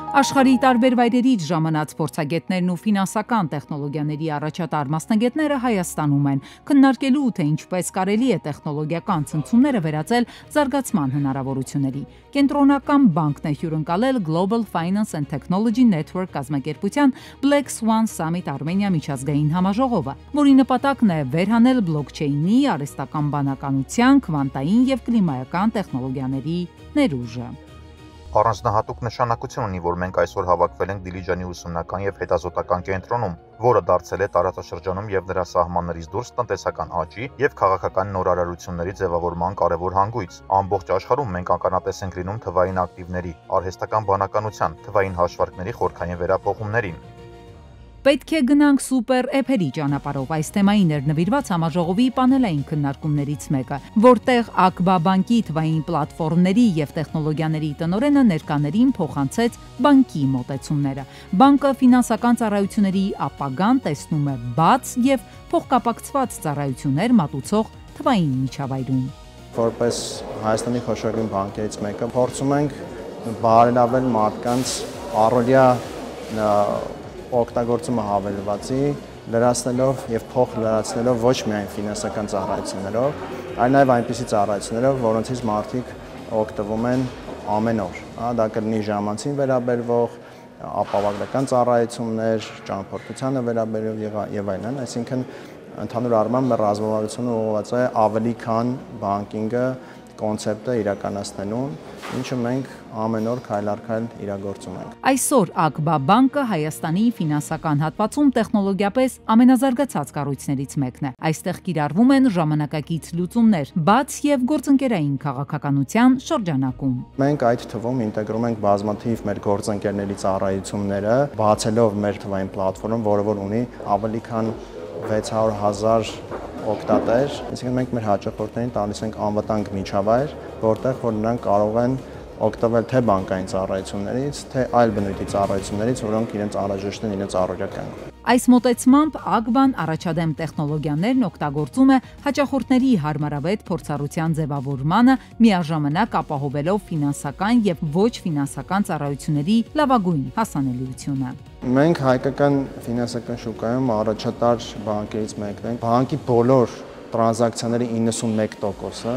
Աշխարհի տարբեր վայրերից ժամանած փորձագետներն ու ֆինանսական տեխնոլոգիաների առաջատար մասնագետները Հայաստանում են, քննարկելու թե ինչպես կարելի է տեխնոլոգիական ցնցումները վերածել զարգացման հնարավորությունների։ Կենտրոնական բանկն է հյուրընկալել Global Finance and Technology Network կազմակերպության Black Swan Summit Armenia միջազգային համաժողովը, որի նպատակն է վերհանել բլոկչեյնի, արհեստական բանականության, քվանտային և կլիմայական տեխնոլոգիաների ներուժը։ Առանձնահատուկ նշանակություն ունի, որ մենք այսօր հավաքվել ենք Դիլիջանի ուսումնական եւ հետազոտական կենտրոնում, որը դարձել է տարածաշրջանում եւ նրա սահմաններից դուրս տնտեսական աճի եւ քաղաքական նորարարությունների ձևավորման կարևոր հանգույց։ Ամբողջ աշխարհում մենք ականատես ենք լինում թվային ակտիվների, արհեստական բանականության, թվային հաշվարկների խորքային վերափոխումներին։ Պետք է գնանք սուպեր էփերի ճանապարհով այս թեմային էր նվիրված համաժողովի պանելային քննարկումներից մեկը, որտեղ ԱԿԲԱ բանկի թվային պլատֆորմների եւ տեխնոլոգիաների տնօրենը ներկաներին փոխանցեց բանկի մոտեցումները։ Բանկը ֆինանսական ծառայությունների ապագան տեսնում է բաց եւ փոխկապակցված ծառայություններ մատուցող թվային միջավայրում։ Որպես Հայաստանի խոշորագույն բանկերից մեկը փորձում ենք բարելավել մարդկանց առօրյա օգտագործումը հավելվածի, լրացնելով եւ փոխ լրացնելով ոչ միայն ֆինանսական ծառայություններով, այլ նաեւ այնպիսի ծառայություններով, որոնցից մարդիկ օգտվում են ամեն օր։ Դա կլինի ժամանցին վերաբերվող, ապահովագրական ծառայություններ, ճամփորդությանը վերաբերող եւ այլն, այսինքն ընդհանուր առմամբ մեր ռազմավարությունը ուղղված է ավելի քան բանկինգը կոնցեպտը իրականացնելուն, ինչը մենք ամեն օր քայլ առ քայլ իրագործում ենք։ Այսօր ԱԿԲԱ բանկը Հայաստանի ֆինանսական հատվածում տեխնոլոգիապես ամենազարգացած կառույցներից մեկն է։ Այստեղ կիրառվում են ժամանակակից լուծումներ, բաց եւ գործընկերային քաղաքականության շրջանակում։ Մենք այդ թվում ինտեգրում ենք բազմաթիվ մեր գործընկերների ծառայությունները, բացելով մեր թվային պլատֆորմ, որը որ ունի ավելի քան 600,000 օգտատեր, այսինքն մենք մեր հաճախորդներին տալիս ենք անվտանգ միջավայր, որտեղ որ նրանք կարող են օգտվել թե բանկային ծառայություններից, թե այլ բնույթի ծառայություններից, որոնք իրենց անհրաժեշտ են իրենց առօրյա կյանքում։ Այս մոտեցմամբ ԱԿԲԱ-ն առաջադեմ տեխնոլոգիաներն օգտագործում է հաճախորդների հարմարավետ փորձառության ձևավորմանը, միաժամանակ ապահովելով ֆինանսական եւ ոչ ֆինանսական ծառայությունների լավագույն հասանելիությունը։ Մենք հայկական ֆինանսական շուկայում առաջատար բանկերից մեկն ենք։ Բանկի բոլոր տրանզակցիաների 91%-ը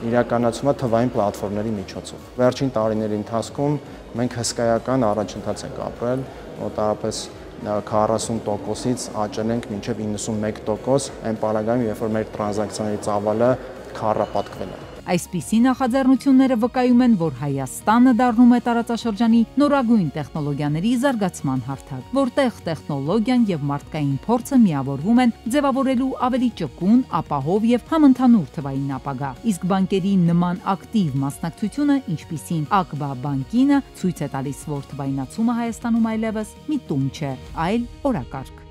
իրականացվում է թվային պլատֆորմների միջոցով։ Վերջին տարիների ընթացքում մենք հսկայական առաջընթաց ենք ապրել, մոտավորապես 40%-ից աճել ենք մինչև 91% այն պարագայում, երբ որ մեր տրանզակցիաների ծավալը քառապատկվել է։ Այսպիսի նախաձեռնությունները վկայում են, որ Հայաստանը դառնում է տարածաշրջանի նորագույն տեխնոլոգիաների զարգացման հարթակ, որտեղ տեխնոլոգիան եւ մարդկային փորձը միավորվում են ձևավորելու ավելի ճկուն, ապահով եւ համընդհանուր թվային ապագա։ Իսկ բանկերի նման ակտիվ մասնակցությունը, ինչպիսին ԱԿԲԱ բանկինը, ցույց է տալիս, որ թվայնացումը Հայաստանում այլևս միտում չէ, այլ օրակարգ։